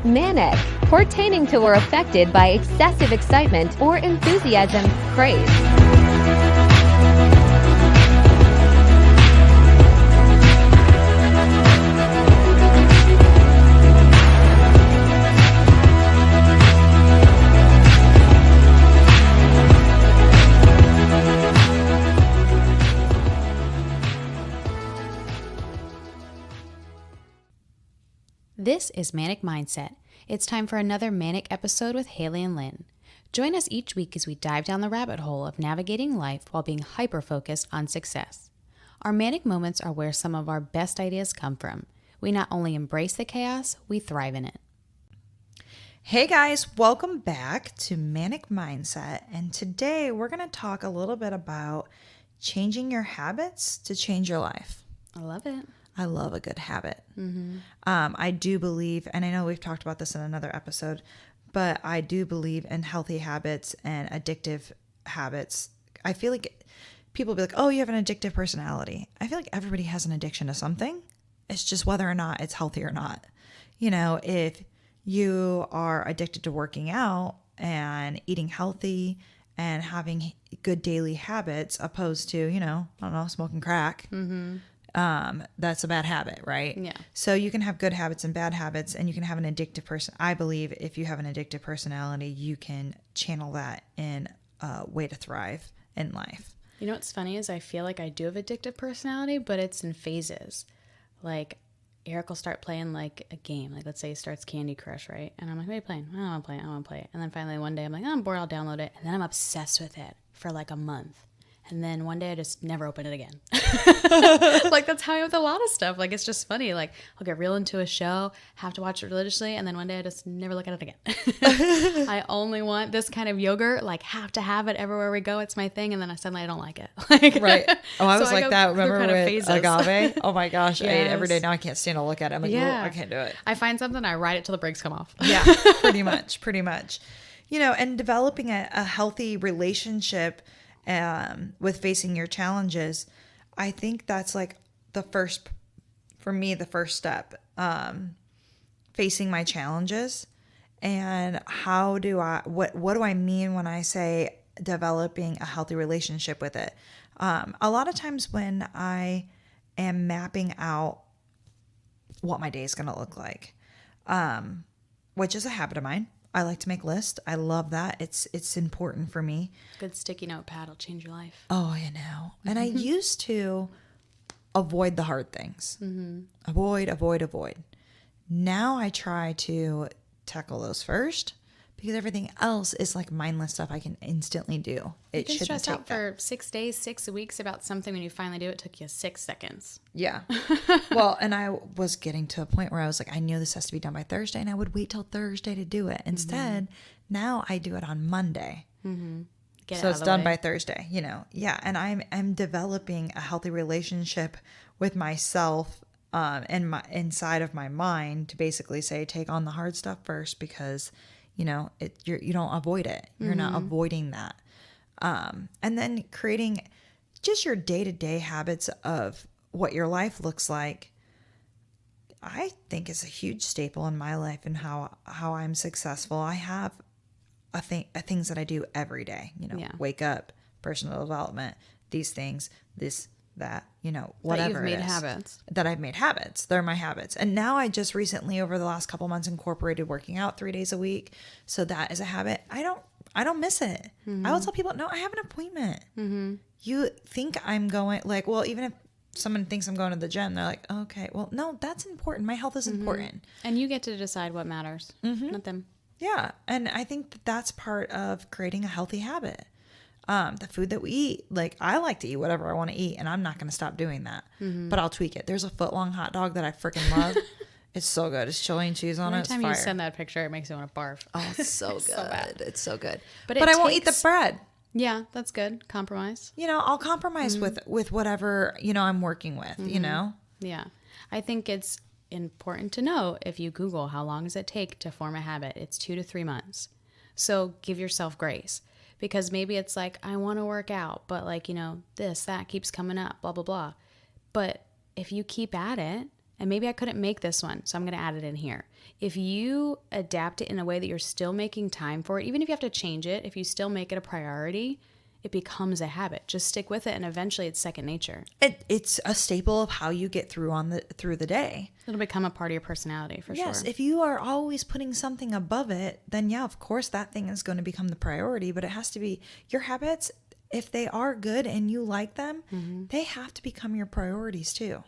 Manic, pertaining to or affected by excessive excitement or enthusiasm, craze. This is Manic Mindset. It's time for another Manic episode with Haley and Lynn. Join us each week as we dive down the rabbit hole of navigating life while being hyper-focused on success. Our manic moments are where some of our best ideas come from. We not only embrace the chaos, we thrive in it. Hey guys, welcome back to Manic Mindset. And today we're going to talk a little bit about changing your habits to change your life. I love it. I love a good habit. Mm-hmm. I do believe, and I know we've talked about this in another episode, but I do believe in healthy habits and addictive habits. I feel like people be like, oh, you have an addictive personality. I feel like everybody has an addiction to something. It's just whether or not it's healthy or not. You know, if you are addicted to working out and eating healthy and having good daily habits opposed to, I don't know, smoking crack. Mm-hmm. That's a bad habit, right? Yeah. So you can have good habits and bad habits, and you can have an addictive person. I believe if you have an addictive personality, you can channel that in a way to thrive in life. You know what's funny is I feel like I do have addictive personality, but it's in phases. Like Eric will start playing like a game. Like let's say he starts Candy Crush, right? And I'm like, what are you playing? I don't want to play it. I don't want to play it. And then finally one day I'm like, oh, I'm bored. I'll download it. And then I'm obsessed with it for like a month. And then one day I just never open it again. Like that's how I am with a lot of stuff. Like it's just funny. Like I'll get real into a show, have to watch it religiously, and then one day I just never look at it again. I only want this kind of yogurt. Like have to have it everywhere we go. It's my thing. And then suddenly I don't like it. Like, Right. Oh, I was so like that. Remember kind of with phases. agave? Oh my gosh. I ate every day. Yes. Now I can't stand to look at it. I'm like, Yeah. I can't do it. I find something, I ride it till the brakes come off. Yeah, pretty much. And developing a healthy relationship with facing your challenges, I think that's like the first step, facing my challenges. And what do I mean when I say developing a healthy relationship with it? A lot of times when I am mapping out what my day is going to look like, which is a habit of mine. I like to make lists. I love that. It's important for me. Good sticky notepad will change your life. Oh, I know. And I used to avoid the hard things. Mm-hmm. Avoid. Now I try to tackle those first because everything else is like mindless stuff I can instantly do. You can stress out for 6 days, 6 weeks about something. When you finally do it, took you 6 seconds. Yeah. Well, and I was getting to a point where I was like, I knew this has to be done by Thursday, and I would wait till Thursday to do it. Instead, now I do it on Monday. Mm-hmm. So it's done by Thursday, Yeah. And I'm developing a healthy relationship with myself and inside of my mind to basically say, take on the hard stuff first because, you don't avoid it. You're not avoiding that. And then creating just your day-to-day habits of what your life looks like, I think is a huge staple in my life and how I'm successful. I have things that I do every day, wake up, personal development, these things, this, that, whatever that you've it made is. habits. That I've made habits. They're my habits. And now I just recently, over the last couple months, incorporated working out 3 days a week. So that is a habit. I don't miss it. I will tell people, no, I have an appointment. Mm-hmm. You think I'm going, like, well, even if someone thinks I'm going to the gym, they're like, okay, well, no, that's important. My health is important. And you get to decide what matters, not them. Yeah. And I think that's part of creating a healthy habit. The food that we eat, like I like to eat whatever I want to eat, and I'm not going to stop doing that, but I'll tweak it. There's a foot-long hot dog that I freaking love. It's so good. It's chili and cheese on it. Every time you send that picture, it makes me want to barf. Oh, it's so good. So bad. It's so good. But I won't eat the bread. Yeah, that's good. Compromise. I'll compromise with whatever, I'm working with, Yeah. I think it's important to know, if you Google how long does it take to form a habit, it's 2 to 3 months. So give yourself grace. Because maybe it's like, I want to work out, but like, this, that keeps coming up, blah, blah, blah. But if you keep at it and maybe I couldn't make this one, so I'm going to add it in here. If you adapt it in a way that you're still making time for it, even if you have to change it, if you still make it a priority, it becomes a habit. Just stick with it, and eventually it's second nature. It's a staple of how you get through the day. It'll become a part of your personality for Yes, sure. if you are always putting something above it, then yeah, of course that thing is going to become the priority, but it has to be your habits. If they are good and you like them, they have to become your priorities too.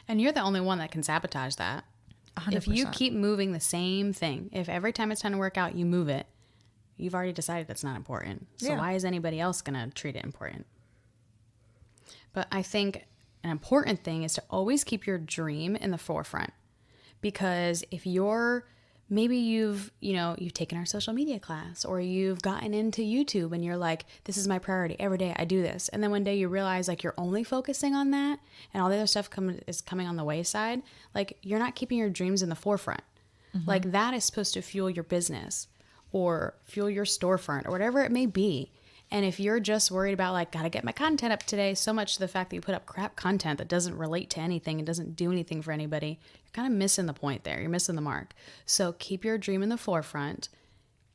And you're the only one that can sabotage that. 100%. If you keep moving the same thing, if every time it's time to work out, you move it, you've already decided that's not important. So Yeah. why is anybody else going to treat it important? But I think an important thing is to always keep your dream in the forefront. Because if maybe you've taken our social media class, or you've gotten into YouTube and you're like, this is my priority. Every day I do this. And then one day you realize like you're only focusing on that and all the other stuff is coming on the wayside. Like you're not keeping your dreams in the forefront. Like that is supposed to fuel your business or fuel your storefront or whatever it may be. And if you're just worried about like, gotta get my content up today, so much to the fact that you put up crap content that doesn't relate to anything and doesn't do anything for anybody, you're kind of missing the point there. You're missing the mark. So keep your dream in the forefront.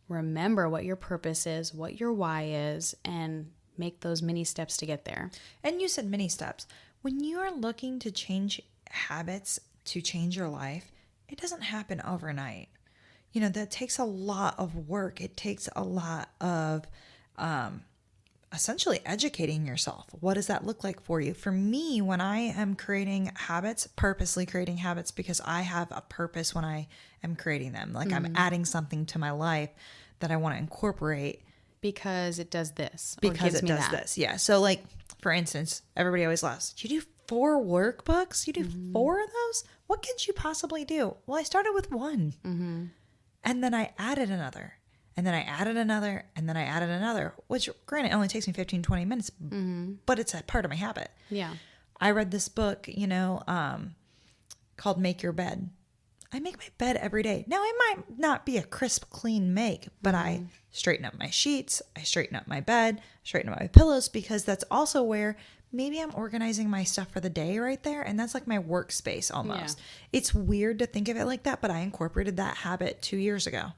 Remember what your purpose is, what your why is, and make those mini steps to get there. And you said many steps. When you are looking to change habits to change your life, it doesn't happen overnight. That takes a lot of work. It takes a lot of essentially educating yourself. What does that look like for you? For me, when I am creating habits, purposely creating habits, because I have a purpose when I am creating them. Like I'm adding something to my life that I want to incorporate. Because it does this. Because it does this. Yeah. So like, for instance, everybody always laughs. You do 4 workbooks? You do 4 of those? What could you possibly do? Well, I started with 1. And then I added another. And then I added another. And then I added another. Which, granted, only takes me 15, 20 minutes. But it's a part of my habit. Yeah. I read this book, called Make Your Bed. I make my bed every day. Now, it might not be a crisp, clean make, but I straighten up my sheets, I straighten up my bed, straighten up my pillows, because that's also where maybe I'm organizing my stuff for the day right there. And that's like my workspace almost. Yeah. It's weird to think of it like that, but I incorporated that habit 2 years ago.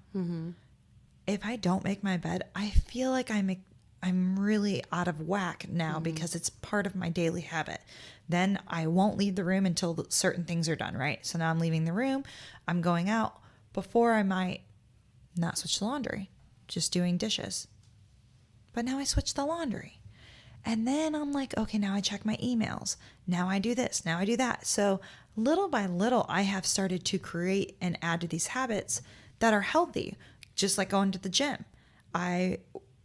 If I don't make my bed, I feel like I'm really out of whack now because it's part of my daily habit. Then I won't leave the room until certain things are done, right? So now I'm leaving the room, I'm going out. Before I might not switch the laundry, just doing dishes. But now I switch the laundry. And then I'm like, okay, now I check my emails. Now I do this, now I do that. So little by little, I have started to create and add to these habits that are healthy, just like going to the gym.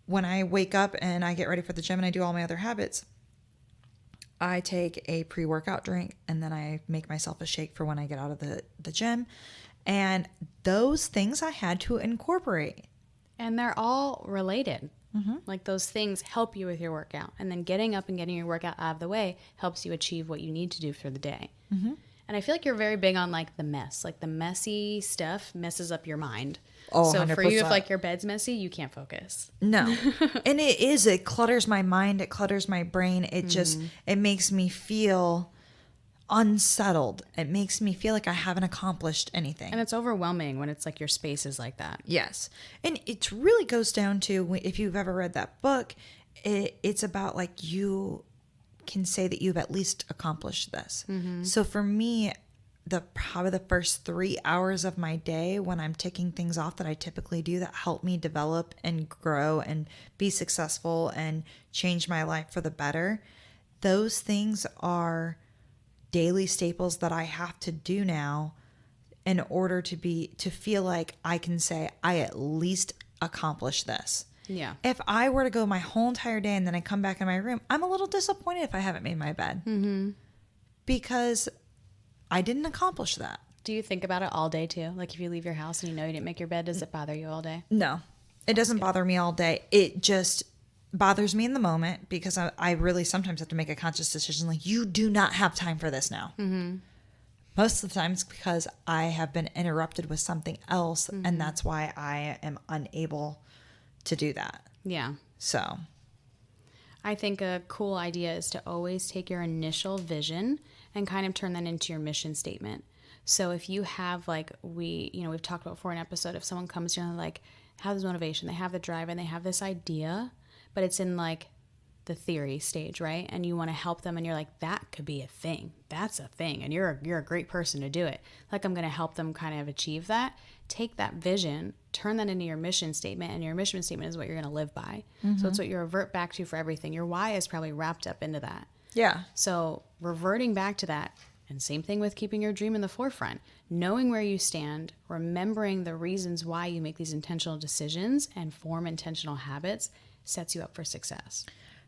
When I wake up and I get ready for the gym and I do all my other habits, I take a pre-workout drink and then I make myself a shake for when I get out of the gym. And those things I had to incorporate. And they're all related. Like those things help you with your workout. And then getting up and getting your workout out of the way helps you achieve what you need to do for the day. And I feel like you're very big on like the mess. Like the messy stuff messes up your mind. Oh, so 100%. for you, if like your bed's messy, you can't focus. No. And it clutters my mind. It clutters my brain. It makes me feel unsettled. It makes me feel like I haven't accomplished anything. And it's overwhelming when it's like your space is like that. Yes. And it really goes down to, if you've ever read that book, it's about like you can say that you've at least accomplished this. So for me, probably the first 3 hours of my day when I'm ticking things off that I typically do that help me develop and grow and be successful and change my life for the better, those things are daily staples that I have to do now in order to feel like I can say I at least accomplished this. Yeah. If I were to go my whole entire day and then I come back in my room, I'm a little disappointed if I haven't made my bed. Because I didn't accomplish that. Do you think about it all day too? Like if you leave your house and you know you didn't make your bed, does it bother you all day? No, it doesn't bother me all day. It just bothers me in the moment because I really sometimes have to make a conscious decision. Like, you do not have time for this now. Most of the time it's because I have been interrupted with something else. And that's why I am unable to do that. Yeah. So I think a cool idea is to always take your initial vision and kind of turn that into your mission statement. So if you have like we've talked about before in an episode, if someone comes to you and like have this motivation, they have the drive and they have this idea, but it's in like the theory stage, right? And you want to help them and you're like, that could be a thing. That's a thing. And you're a great person to do it. Like, I'm going to help them kind of achieve that. Take that vision, turn that into your mission statement, and your mission statement is what you're going to live by. So it's what you revert back to for everything. Your why is probably wrapped up into that. Yeah. So reverting back to that, and same thing with keeping your dream in the forefront, knowing where you stand, remembering the reasons why you make these intentional decisions and form intentional habits sets you up for success.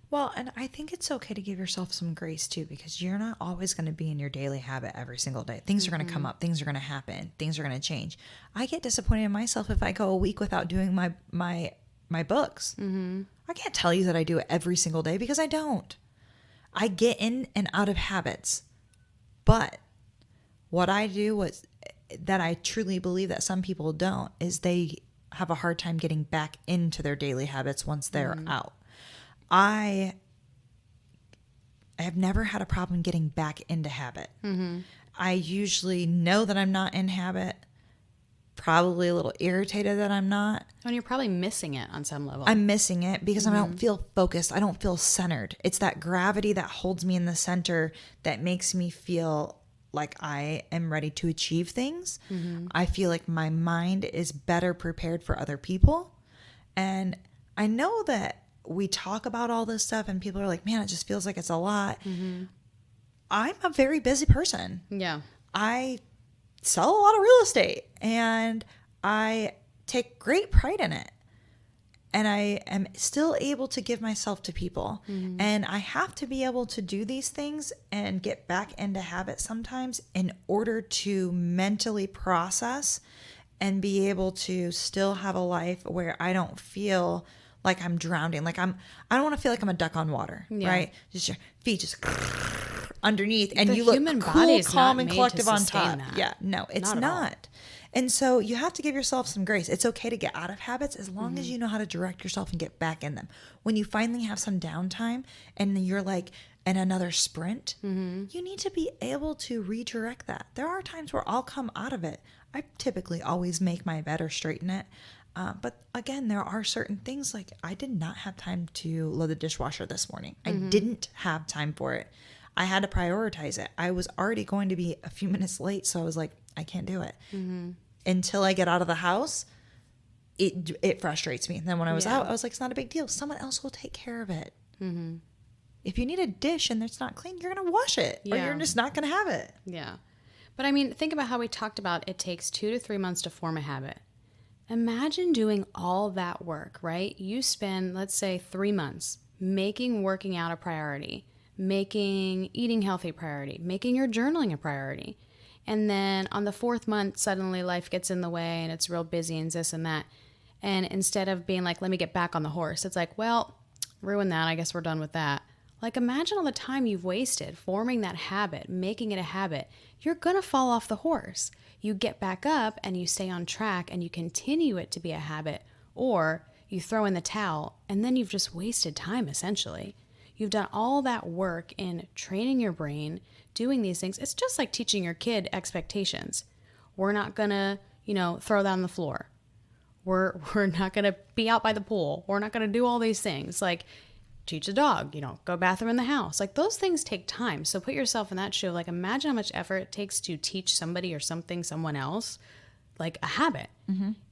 Well, and I think it's okay to give yourself some grace too, because you're not always going to be in your daily habit every single day. Things are going to come up. Things are going to happen. Things are going to change. I get disappointed in myself if I go a week without doing my books. I can't tell you that I do it every single day because I don't. I get in and out of habits. But what I do was that I truly believe that some people don't is they have a hard time getting back into their daily habits once they're out. I have never had a problem getting back into habit. I usually know that I'm not in habit, probably a little irritated that I'm not. And you're probably missing it on some level. I'm missing it because I don't feel focused. I don't feel centered. It's that gravity that holds me in the center that makes me feel like I am ready to achieve things. I feel like my mind is better prepared for other people. And I know that we talk about all this stuff and people are like, man, it just feels like it's a lot. I'm a very busy person. Yeah. I sell a lot of real estate and I take great pride in it. And I am still able to give myself to people. And I have to be able to do these things and get back into habit sometimes in order to mentally process and be able to still have a life where I don't feel like I'm drowning. Like I don't want to feel like I'm a duck on water, right? Just your feet just underneath and The you look human cool, body is calm, not and made collective to on sustain top. that. Yeah, no, it's Not at all. not. And so you have to give yourself some grace. It's okay to get out of habits as long as you know how to direct yourself and get back in them. When you finally have some downtime and you're like in another sprint, you need to be able to redirect that. There are times where I'll come out of it. I typically always make my bed or straighten it. But again, there are certain things like I did not have time to load the dishwasher this morning. I didn't have time for it. I had to prioritize it. I was already going to be a few minutes late, so I was like, I can't do it. Until I get out of the house, it frustrates me. And then when I was out, I was like, it's not a big deal. Someone else will take care of it. If you need a dish and it's not clean, you're going to wash it or you're just not going to have it. Yeah. But I mean, think about how we talked about it takes 2 to 3 months to form a habit. Imagine doing all that work, right? You spend, let's say, 3 months making working out a priority, making eating healthy a priority, making your journaling a priority. And then on the 4th month, suddenly life gets in the way and it's real busy and this and that. And instead of being like, let me get back on the horse, it's like, well, ruin that. I guess we're done with that. Like, imagine all the time you've wasted forming that habit, making it a habit. You're going to fall off the horse. You get back up and you stay on track and you continue it to be a habit, or you throw in the towel and then you've just wasted time essentially. You've done all that work in training your brain, doing these things. It's just like teaching your kid expectations. We're not going to, throw that on the floor. We're not going to be out by the pool. We're not going to do all these things. Like, teach a dog, go bathroom in the house. Like, those things take time. So put yourself in that shoe. Like, imagine how much effort it takes to teach somebody or something, someone else, like a habit.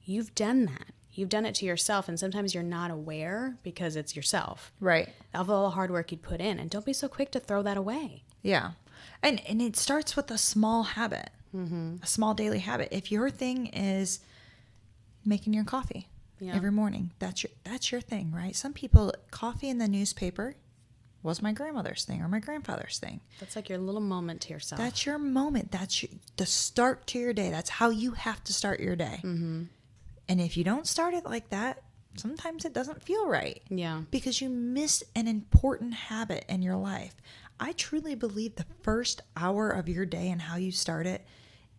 You've done that. You've done it to yourself. And sometimes you're not aware because it's yourself. Right. Of all the hard work you'd put in. And don't be so quick to throw that away. Yeah. And it starts with a small habit, a small daily habit. If your thing is making your coffee every morning, that's your thing, right? Some people, coffee in the newspaper was my grandmother's thing or my grandfather's thing. That's like your little moment to yourself. That's your moment. That's the start to your day. That's how you have to start your day. And if you don't start it like that, sometimes it doesn't feel right. Yeah. Because you missed an important habit in your life. I truly believe the first hour of your day and how you start it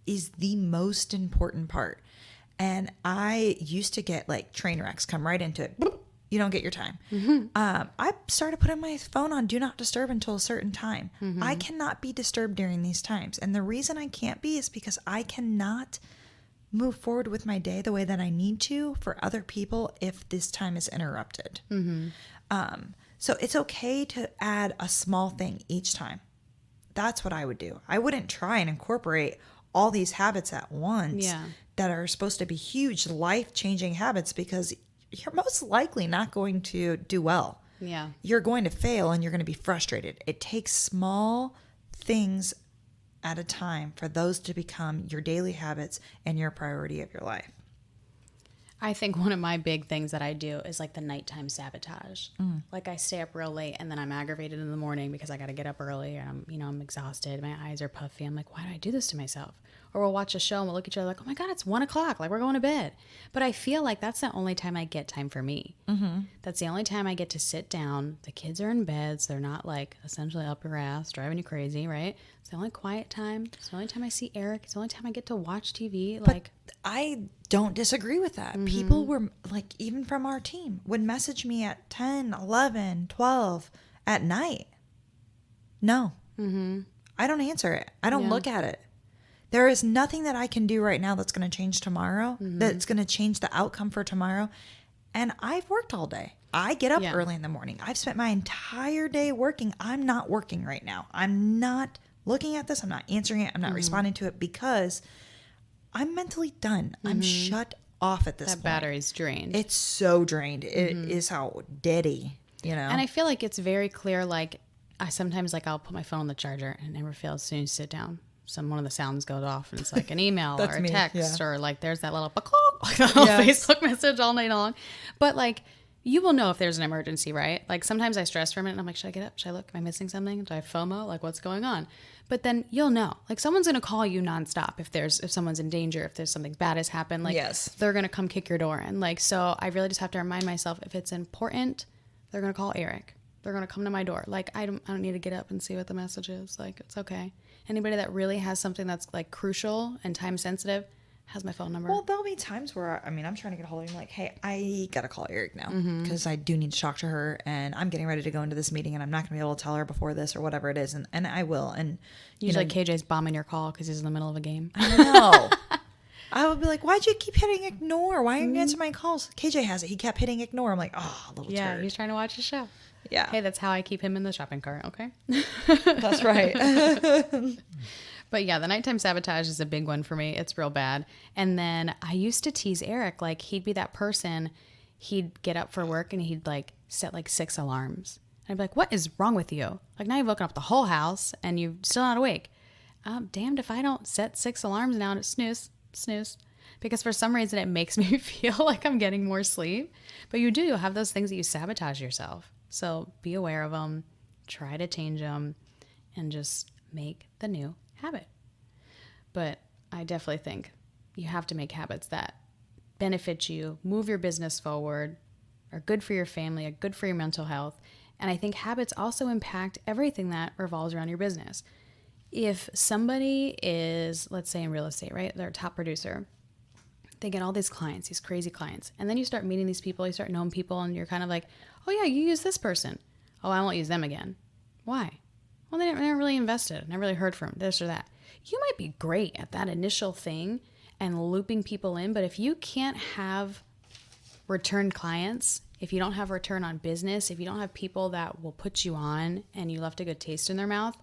is the most important part. And I used to get like train wrecks, come right into it. you don't get your time. I started putting my phone on do not disturb until a certain time. I cannot be disturbed during these times. And the reason I can't be is because I cannot move forward with my day the way that I need to for other people if this time is interrupted. So it's okay to add a small thing each time. That's what I would do. I wouldn't try and incorporate all these habits at once that are supposed to be huge life-changing habits, because you're most likely not going to do well. Yeah. You're going to fail and you're going to be frustrated. It takes small things at a time for those to become your daily habits and your priority of your life. I think one of my big things that I do is like the nighttime sabotage. Like I stay up real late and then I'm aggravated in the morning because I got to get up early and I'm exhausted. My eyes are puffy. I'm like, why do I do this to myself? Or we'll watch a show and we'll look at each other like, oh my God, it's 1 o'clock. Like we're going to bed. But I feel like that's the only time I get time for me. That's the only time I get to sit down. The kids are in bed, so they're not like essentially up your ass, driving you crazy, right? It's the only quiet time. It's the only time I see Eric. It's the only time I get to watch TV. Like, I don't disagree with that. People were like, even from our team, would message me at 10, 11, 12 at night. No. I don't answer it. I don't look at it. There is nothing that I can do right now that's going to change tomorrow, that's going to change the outcome for tomorrow. And I've worked all day. I get up early in the morning. I've spent my entire day working. I'm not working right now. I'm not looking at this. I'm not answering it. I'm not responding to it because I'm mentally done. I'm shut off at this point. that battery's drained. It's so drained. It is how deady, you know. And I feel like it's very clear. Like I sometimes like I'll put my phone on the charger and never feel as soon as you sit down. One of the sounds goes off and it's like an email or a me, text or like there's that little like a little Facebook message all night long. But like you will know if there's an emergency, right? Like sometimes I stress for a minute and I'm like, should I get up? Should I look? Am I missing something? Do I have FOMO? Like what's going on? But then you'll know. Like someone's gonna call you nonstop if someone's in danger, if there's something bad has happened. Like they're gonna come kick your door in. Like so I really just have to remind myself if it's important, they're gonna call Eric. They're gonna come to my door. Like I don't need to get up and see what the message is. Like it's okay. Anybody that really has something that's like crucial and time sensitive has my phone number. Well, there'll be times where, I'm trying to get a hold of him like, hey, I got to call Eric now because I do need to talk to her and I'm getting ready to go into this meeting and I'm not going to be able to tell her before this or whatever it is. And I will. And usually KJ's bombing your call because he's in the middle of a game. I know. I would be like, why'd you keep hitting ignore? Why aren't you answering my calls? KJ has it. He kept hitting ignore. I'm like, oh, little turd. He's trying to watch a show. Yeah. Hey, that's how I keep him in the shopping cart. Okay. That's right. But yeah, the nighttime sabotage is a big one for me. It's real bad. And then I used to tease Eric. Like he'd be that person. He'd get up for work and he'd like set like 6 alarms. And I'd be like, what is wrong with you? Like now you've woken up the whole house and you're still not awake. Damned if I don't set 6 alarms now and it's snooze. Because for some reason it makes me feel like I'm getting more sleep. But you have those things that you sabotage yourself. So be aware of them, try to change them, and just make the new habit. But I definitely think you have to make habits that benefit you, move your business forward, are good for your family, are good for your mental health. And I think habits also impact everything that revolves around your business. If somebody is, let's say in real estate, right? They're a top producer. They get all these clients, these crazy clients. And then you start meeting these people, you start knowing people, and you're kind of like, oh yeah, you use this person. Oh, I won't use them again. Why? Well, they never really invested. Never really heard from this or that. You might be great at that initial thing and looping people in, but if you can't have return clients, if you don't have return on business, if you don't have people that will put you on and you left a good taste in their mouth,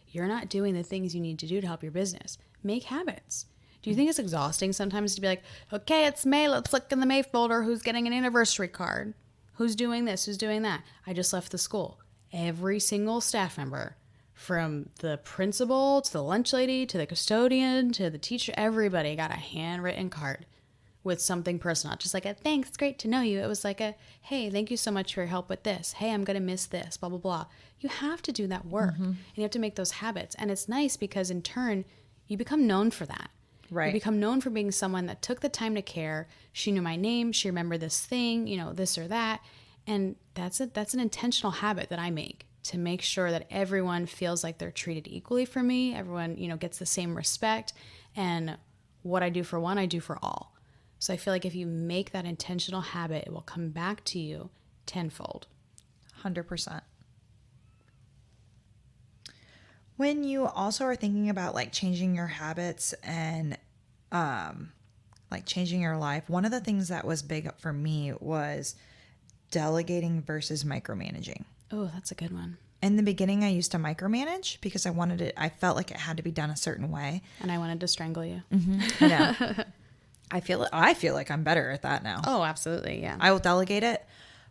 you're not doing the things you need to do to help your business. Make habits. Do you think it's exhausting sometimes to be like, okay, it's May. Let's look in the May folder. Who's getting an anniversary card? Who's doing this? Who's doing that? I just left the school. Every single staff member, from the principal to the lunch lady to the custodian to the teacher, everybody got a handwritten card with something personal. Just like a thanks, great to know you. It was like a, hey, thank you so much for your help with this. Hey, I'm going to miss this, blah, blah, blah. You have to do that work and you have to make those habits. And it's nice because in turn, you become known for that. Right. You become known for being someone that took the time to care. She knew my name. She remembered this thing, this or that. And that's an intentional habit that I make to make sure that everyone feels like they're treated equally for me. Everyone, gets the same respect. And what I do for one, I do for all. So I feel like if you make that intentional habit, it will come back to you tenfold. 100%. When you also are thinking about like changing your habits and like changing your life, one of the things that was big for me was delegating versus micromanaging. Oh, that's a good one. In the beginning, I used to micromanage because I wanted it. I felt like it had to be done a certain way. And I wanted to strangle you. I know. I feel like I'm better at that now. Oh, absolutely. Yeah. I will delegate it.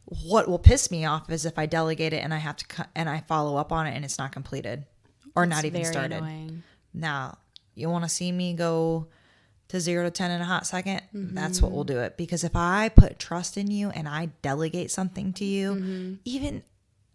What will piss me off is if I delegate it and I have to and I follow up on it and it's not completed or not even very started. Annoying. Now, you want to see me go to 0 to 10 in a hot second? That's what will do it. Because if I put trust in you and I delegate something to you, even,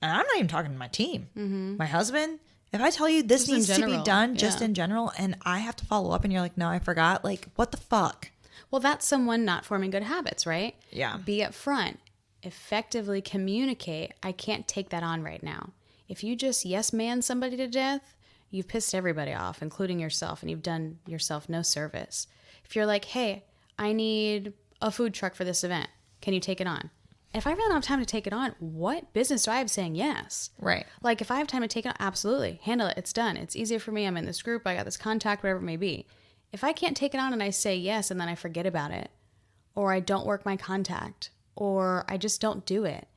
and I'm not even talking to my team, my husband, if I tell you this Just in needs to be general, done just yeah. in general and I have to follow up and you're like, no, I forgot. Like, what the fuck? Well, that's someone not forming good habits, right? Yeah. Be upfront. Effectively communicate. I can't take that on right now. If you just yes man somebody to death, you've pissed everybody off, including yourself, and you've done yourself no service. If you're like, hey, I need a food truck for this event. Can you take it on? If I really don't have time to take it on, what business do I have saying yes? Right. Like if I have time to take it on, absolutely. Handle it. It's done. It's easier for me. I'm in this group. I got this contact, whatever it may be. If I can't take it on and I say yes and then I forget about it, or I don't work my contact, or I just don't do it,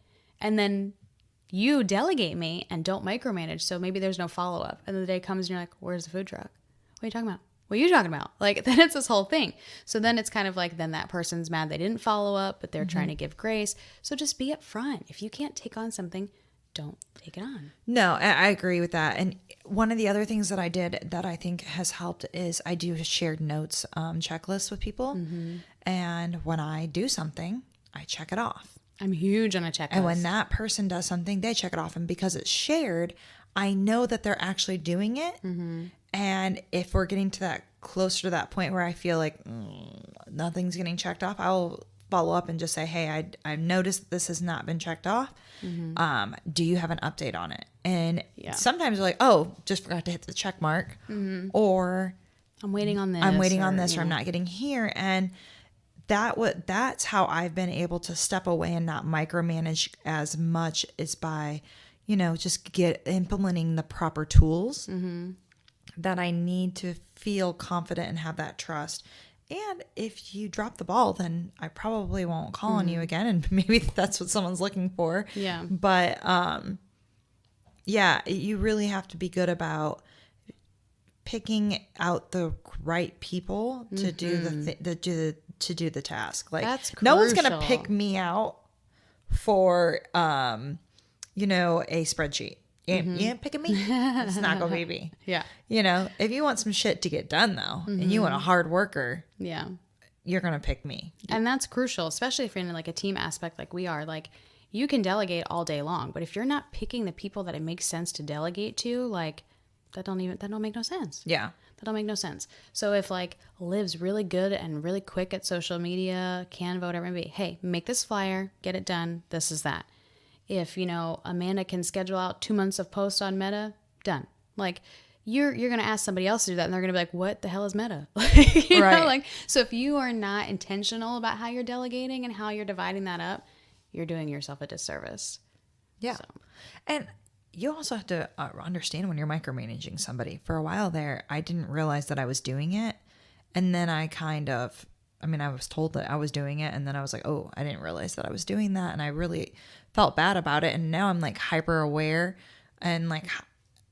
and then you delegate me and don't micromanage, so maybe there's no follow-up, and then the day comes and you're like, where's the food truck? What are you talking about? What are you talking about? Like, then it's this whole thing. So then it's kind of like, then that person's mad they didn't follow up, but they're trying to give grace. So just be upfront. If you can't take on something, don't take it on. No, I agree with that. And one of the other things that I did that I think has helped is I do a shared notes checklist with people. And when I do something, I check it off. I'm huge on a checklist. And when that person does something, they check it off. And because it's shared, I know that they're actually doing it. And if we're getting to that closer to that point where I feel like nothing's getting checked off, I'll follow up and just say, hey, I've noticed this has not been checked off. Do you have an update on it? And sometimes they're like, oh, just forgot to hit the check mark. Or I'm waiting on this. I'm waiting on this, you or I'm know. not getting here. And that's how I've been able to step away and not micromanage as much as by, just implementing the proper tools that I need to feel confident and have that trust. And if you drop the ball, then I probably won't call on you again. And maybe that's what someone's looking for. Yeah. But, you really have to be good about picking out the right people to do to do the task. Like, That's no one's going to crucial. pick me out for, a spreadsheet. You ain't picking me. It's not going to be me. Yeah. If you want some shit to get done though, and you want a hard worker, Yeah. you're going to pick me. And that's crucial, especially if you're in like a team aspect like we are. Like you can delegate all day long, but if you're not picking the people that it makes sense to delegate to, like that don't make no sense. Yeah. That don't make no sense. So if like Liv's really good and really quick at social media, Canva, whatever it may be, hey, make this flyer, get it done. This is that. If, Amanda can schedule out 2 months of posts on Meta, done. Like you're going to ask somebody else to do that and they're going to be like, what the hell is Meta? Right. So if you are not intentional about how you're delegating and how you're dividing that up, you're doing yourself a disservice. Yeah. So. And you also have to understand when you're micromanaging somebody. For a while there, I didn't realize that I was doing it. And then I was told that I was doing it. And then I was like, oh, I didn't realize that I was doing that. And I really felt bad about it. And now I'm like hyper aware and like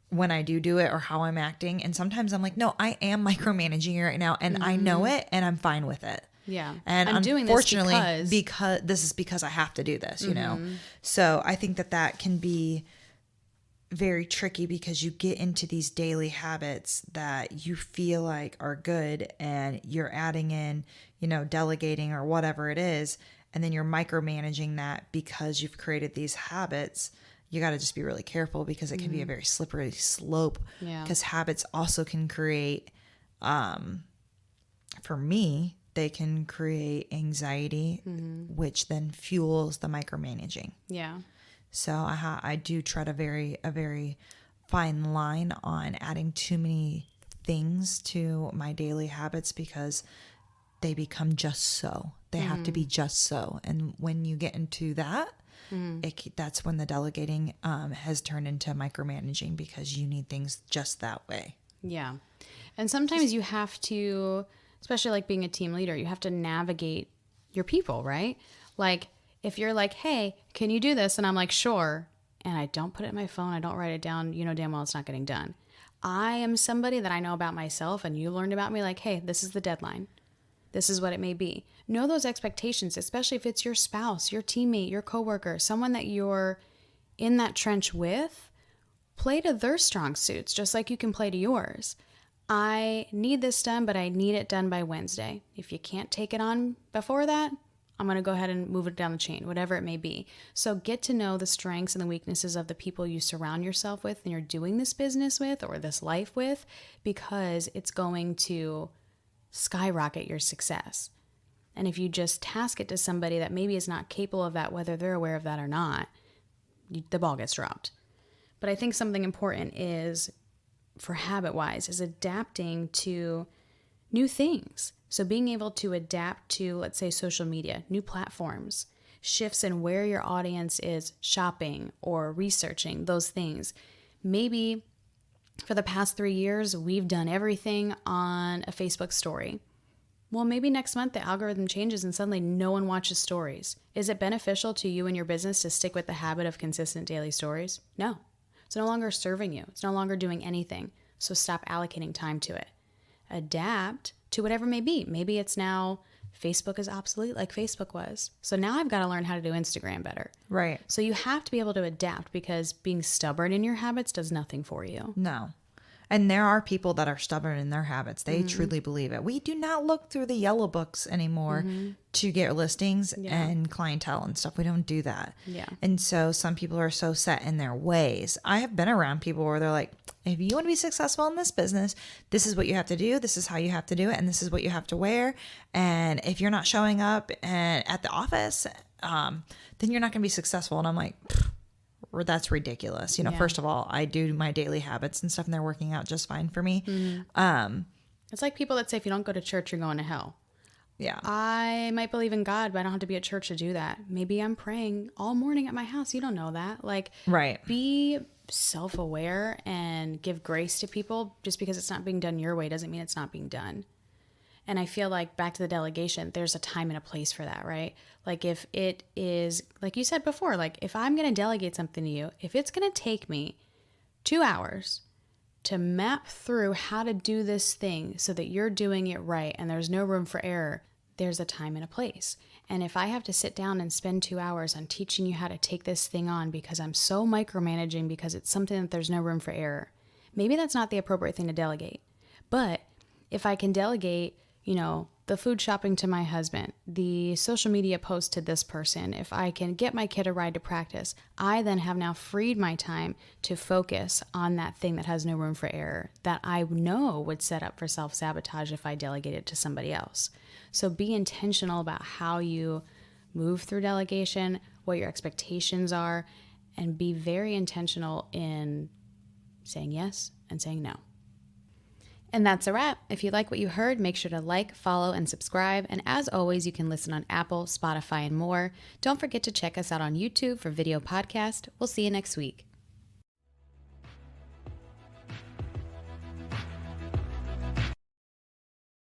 when I do it or how I'm acting. And sometimes I'm like, no, I am micromanaging you right now. And I know it and I'm fine with it. Yeah. And I'm doing this unfortunately, because this is because I have to do this, So I think that can be very tricky because you get into these daily habits that you feel like are good and you're adding in, delegating or whatever it is. And then you're micromanaging that because you've created these habits. You got to just be really careful because it can be a very slippery slope. Yeah. Because habits also can create, for me, they can create anxiety, which then fuels the micromanaging. Yeah. So I do tread a very fine line on adding too many things to my daily habits because they become just so. They have to be just so. And when you get into that, That's when the delegating has turned into micromanaging, because you need things just that way. Yeah. And sometimes you have to, especially like being a team leader, you have to navigate your people, right? Like if you're like, hey, can you do this? And I'm like, sure. And I don't put it in my phone. I don't write it down. You know damn well it's not getting done. I am somebody that I know about myself, and you learned about me like, hey, this is the deadline. This is what it may be. Know those expectations, especially if it's your spouse, your teammate, your coworker, someone that you're in that trench with. Play to their strong suits, just like you can play to yours. I need this done, but I need it done by Wednesday. If you can't take it on before that, I'm going to go ahead and move it down the chain, whatever it may be. So get to know the strengths and the weaknesses of the people you surround yourself with and you're doing this business with or this life with, because it's going to skyrocket your success. And if you just task it to somebody that maybe is not capable of that, whether they're aware of that or not, the ball gets dropped. But I think something important is, for habit-wise, is adapting to new things. So being able to adapt to, let's say, social media, new platforms, shifts in where your audience is shopping or researching, those things. Maybe for the past 3 years, we've done everything on a Facebook story. Well, maybe next month the algorithm changes and suddenly no one watches stories. Is it beneficial to you and your business to stick with the habit of consistent daily stories? No. It's no longer serving you. It's no longer doing anything. So stop allocating time to it. Adapt to whatever it may be. Maybe it's now Facebook is obsolete like Facebook was. So now I've got to learn how to do Instagram better. Right. So you have to be able to adapt, because being stubborn in your habits does nothing for you. No. And there are people that are stubborn in their habits. They truly believe it. We do not look through the yellow books anymore to get listings and clientele and stuff. We don't do that. Yeah. And so some people are so set in their ways. I have been around people where they're like, if you want to be successful in this business, this is what you have to do. This is how you have to do it. And this is what you have to wear. And if you're not showing up at the office, then you're not going to be successful. And I'm like, that's ridiculous. You know, first of all, I do my daily habits and stuff, and they're working out just fine for me. It's like people that say if you don't go to church, you're going to hell. Yeah. I might believe in God, but I don't have to be at church to do that. Maybe I'm praying all morning at my house. You don't know that. Like, Right. Be self-aware and give grace to people. Just because it's not being done your way doesn't mean it's not being done. And I feel like, back to the delegation, there's a time and a place for that, right? Like if it is, like you said before, like if I'm going to delegate something to you, if it's going to take me 2 hours to map through how to do this thing so that you're doing it right and there's no room for error, there's a time and a place. And if I have to sit down and spend 2 hours on teaching you how to take this thing on because I'm so micromanaging because it's something that there's no room for error, maybe that's not the appropriate thing to delegate. But if I can delegate, the food shopping to my husband, the social media post to this person, if I can get my kid a ride to practice, I then have now freed my time to focus on that thing that has no room for error that I know would set up for self-sabotage if I delegate it to somebody else. So be intentional about how you move through delegation, what your expectations are, and be very intentional in saying yes and saying no. And that's a wrap. If you like what you heard, make sure to like, follow, and subscribe. And as always, you can listen on Apple, Spotify, and more. Don't forget to check us out on YouTube for video podcast. We'll see you next week.